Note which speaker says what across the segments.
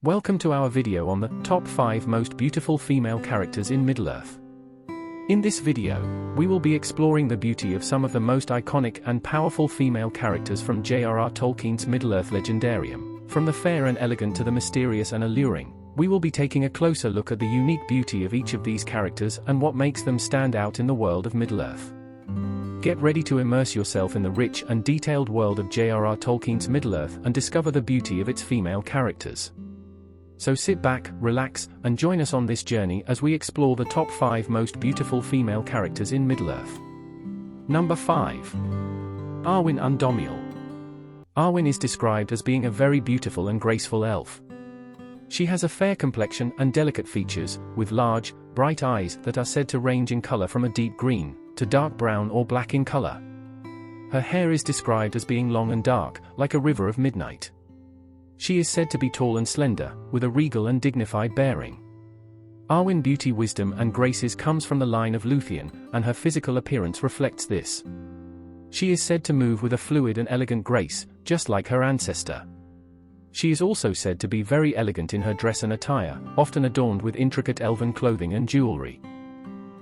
Speaker 1: Welcome to our video on the top 5 most beautiful female characters in Middle-earth. In this video, we will be exploring the beauty of some of the most iconic and powerful female characters from J.R.R. Tolkien's Middle-earth legendarium. From the fair and elegant to the mysterious and alluring, we will be taking a closer look at the unique beauty of each of these characters and what makes them stand out in the world of Middle-earth. Get ready to immerse yourself in the rich and detailed world of J.R.R. Tolkien's Middle-earth and discover the beauty of its female characters. So sit back, relax, and join us on this journey as we explore the top 5 most beautiful female characters in Middle-earth. Number 5. Arwen Undomiel. Arwen is described as being a very beautiful and graceful elf. She has a fair complexion and delicate features, with large, bright eyes that are said to range in color from a deep green to dark brown or black in color. Her hair is described as being long and dark, like a river of midnight. She is said to be tall and slender, with a regal and dignified bearing. Arwen beauty, wisdom and graces comes from the line of Luthien, and her physical appearance reflects this. She is said to move with a fluid and elegant grace, just like her ancestor. She is also said to be very elegant in her dress and attire, often adorned with intricate elven clothing and jewelry.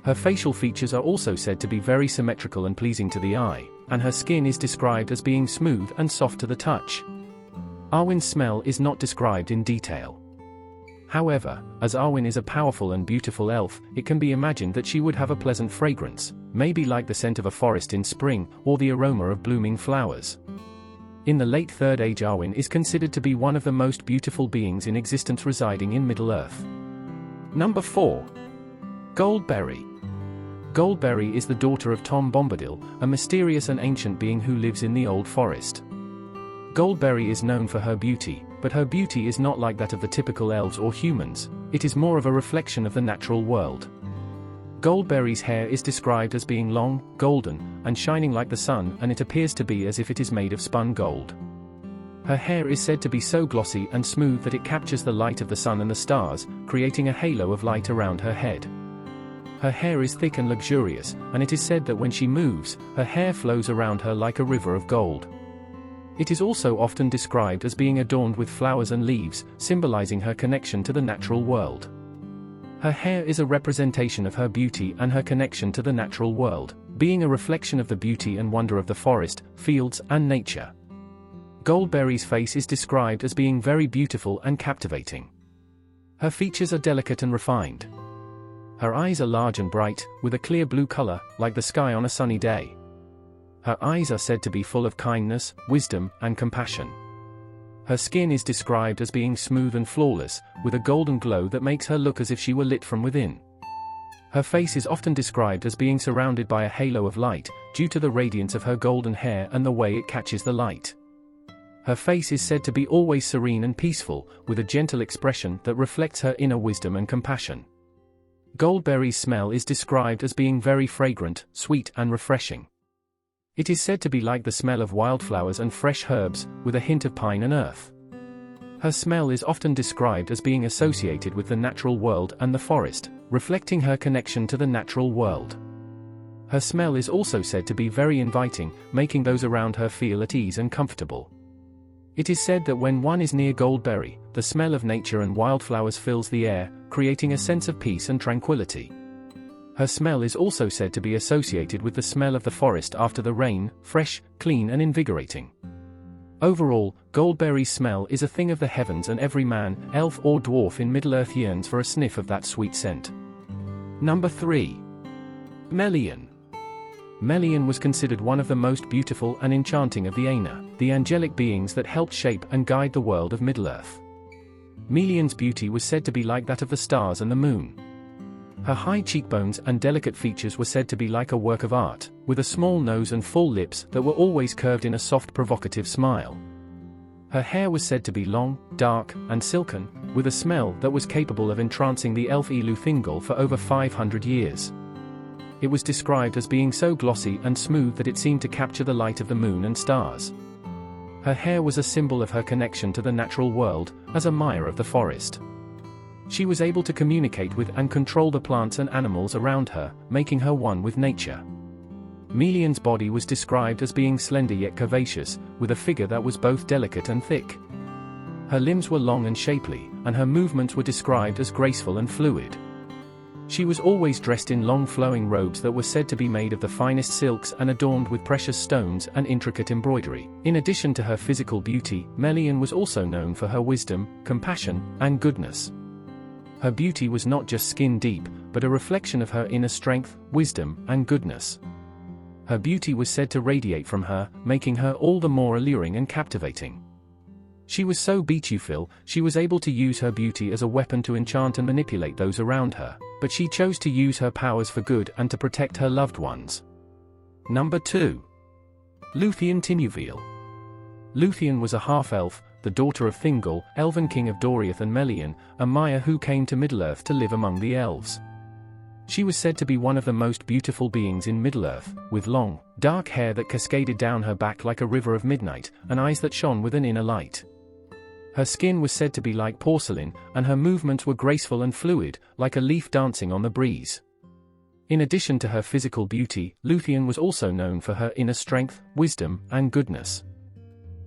Speaker 1: Her facial features are also said to be very symmetrical and pleasing to the eye, and her skin is described as being smooth and soft to the touch. Arwen's smell is not described in detail. However, as Arwen is a powerful and beautiful elf, it can be imagined that she would have a pleasant fragrance, maybe like the scent of a forest in spring, or the aroma of blooming flowers. In the late Third Age, Arwen is considered to be one of the most beautiful beings in existence residing in Middle-earth. Number 4. Goldberry. Goldberry is the daughter of Tom Bombadil, a mysterious and ancient being who lives in the Old Forest. Goldberry is known for her beauty, but her beauty is not like that of the typical elves or humans. It is more of a reflection of the natural world. Goldberry's hair is described as being long, golden, and shining like the sun, and it appears to be as if it is made of spun gold. Her hair is said to be so glossy and smooth that it captures the light of the sun and the stars, creating a halo of light around her head. Her hair is thick and luxurious, and it is said that when she moves, her hair flows around her like a river of gold. It is also often described as being adorned with flowers and leaves, symbolizing her connection to the natural world. Her hair is a representation of her beauty and her connection to the natural world, being a reflection of the beauty and wonder of the forest, fields, and nature. Goldberry's face is described as being very beautiful and captivating. Her features are delicate and refined. Her eyes are large and bright, with a clear blue color, like the sky on a sunny day. Her eyes are said to be full of kindness, wisdom, and compassion. Her skin is described as being smooth and flawless, with a golden glow that makes her look as if she were lit from within. Her face is often described as being surrounded by a halo of light, due to the radiance of her golden hair and the way it catches the light. Her face is said to be always serene and peaceful, with a gentle expression that reflects her inner wisdom and compassion. Goldberry's smell is described as being very fragrant, sweet, and refreshing. It is said to be like the smell of wildflowers and fresh herbs, with a hint of pine and earth. Her smell is often described as being associated with the natural world and the forest, reflecting her connection to the natural world. Her smell is also said to be very inviting, making those around her feel at ease and comfortable. It is said that when one is near Goldberry, the smell of nature and wildflowers fills the air, creating a sense of peace and tranquility. Her smell is also said to be associated with the smell of the forest after the rain, fresh, clean and invigorating. Overall, Goldberry's smell is a thing of the heavens, and every man, elf or dwarf in Middle-earth yearns for a sniff of that sweet scent. Number 3. Melian. Melian was considered one of the most beautiful and enchanting of the Aina, the angelic beings that helped shape and guide the world of Middle-earth. Melian's beauty was said to be like that of the stars and the moon. Her high cheekbones and delicate features were said to be like a work of art, with a small nose and full lips that were always curved in a soft, provocative smile. Her hair was said to be long, dark, and silken, with a smell that was capable of entrancing the elf Elu Thingol for over 500 years. It was described as being so glossy and smooth that it seemed to capture the light of the moon and stars. Her hair was a symbol of her connection to the natural world, as a Maya of the forest. She was able to communicate with and control the plants and animals around her, making her one with nature. Melian's body was described as being slender yet curvaceous, with a figure that was both delicate and thick. Her limbs were long and shapely, and her movements were described as graceful and fluid. She was always dressed in long flowing robes that were said to be made of the finest silks and adorned with precious stones and intricate embroidery. In addition to her physical beauty, Melian was also known for her wisdom, compassion, and goodness. Her beauty was not just skin deep, but a reflection of her inner strength, wisdom, and goodness. Her beauty was said to radiate from her, making her all the more alluring and captivating. She was so beautiful, she was able to use her beauty as a weapon to enchant and manipulate those around her, but she chose to use her powers for good and to protect her loved ones. Number 2. Luthien Tinuviel. Luthien was a half-elf, the daughter of Thingol, elven king of Doriath and Melian, a Maya who came to Middle-earth to live among the elves. She was said to be one of the most beautiful beings in Middle-earth, with long, dark hair that cascaded down her back like a river of midnight, and eyes that shone with an inner light. Her skin was said to be like porcelain, and her movements were graceful and fluid, like a leaf dancing on the breeze. In addition to her physical beauty, Luthien was also known for her inner strength, wisdom, and goodness.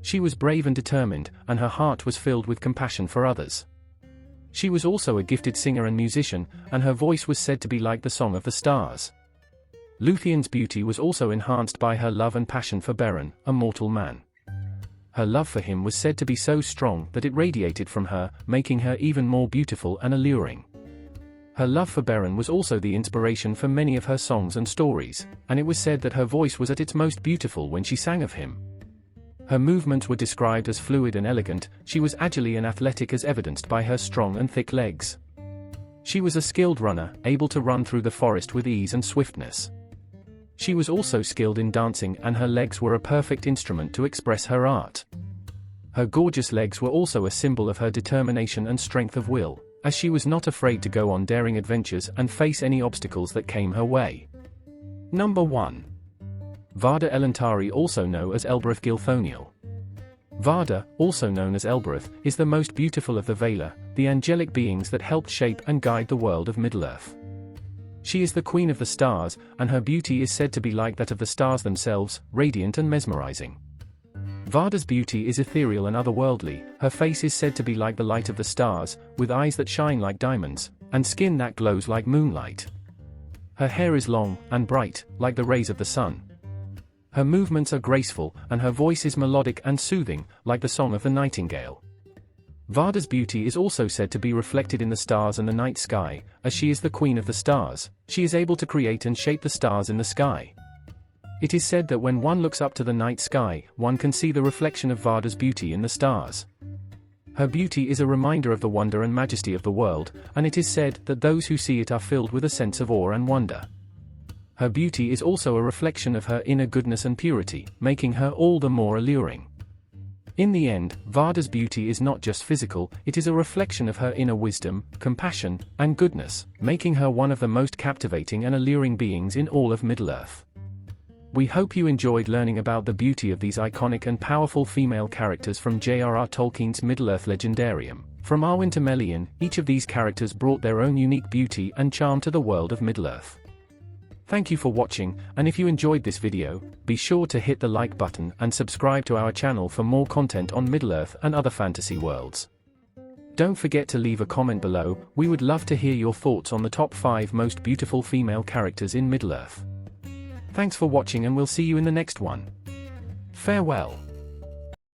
Speaker 1: She was brave and determined, and her heart was filled with compassion for others. She was also a gifted singer and musician, and her voice was said to be like the song of the stars. Luthien's beauty was also enhanced by her love and passion for Beren, a mortal man. Her love for him was said to be so strong that it radiated from her, making her even more beautiful and alluring. Her love for Beren was also the inspiration for many of her songs and stories, and it was said that her voice was at its most beautiful when she sang of him. Her movements were described as fluid and elegant. She was agile and athletic as evidenced by her strong and thick legs. She was a skilled runner, able to run through the forest with ease and swiftness. She was also skilled in dancing, and her legs were a perfect instrument to express her art. Her gorgeous legs were also a symbol of her determination and strength of will, as she was not afraid to go on daring adventures and face any obstacles that came her way. Number 1. Varda Elantari, also known as Elbereth Gilthoniel. Varda, also known as Elbereth, is the most beautiful of the Valar, the angelic beings that helped shape and guide the world of Middle-earth. She is the queen of the stars, and her beauty is said to be like that of the stars themselves, radiant and mesmerizing. Varda's beauty is ethereal and otherworldly. Her face is said to be like the light of the stars, with eyes that shine like diamonds, and skin that glows like moonlight. Her hair is long and bright, like the rays of the sun. Her movements are graceful, and her voice is melodic and soothing, like the song of the nightingale. Varda's beauty is also said to be reflected in the stars and the night sky. As she is the queen of the stars, she is able to create and shape the stars in the sky. It is said that when one looks up to the night sky, one can see the reflection of Varda's beauty in the stars. Her beauty is a reminder of the wonder and majesty of the world, and it is said that those who see it are filled with a sense of awe and wonder. Her beauty is also a reflection of her inner goodness and purity, making her all the more alluring. In the end, Varda's beauty is not just physical, it is a reflection of her inner wisdom, compassion, and goodness, making her one of the most captivating and alluring beings in all of Middle-earth. We hope you enjoyed learning about the beauty of these iconic and powerful female characters from J.R.R. Tolkien's Middle-earth legendarium. From Arwen to Melian, each of these characters brought their own unique beauty and charm to the world of Middle-earth. Thank you for watching, and if you enjoyed this video, be sure to hit the like button and subscribe to our channel for more content on Middle-earth and other fantasy worlds. Don't forget to leave a comment below. We would love to hear your thoughts on the top 5 most beautiful female characters in Middle-earth. Thanks for watching, and we'll see you in the next one. Farewell.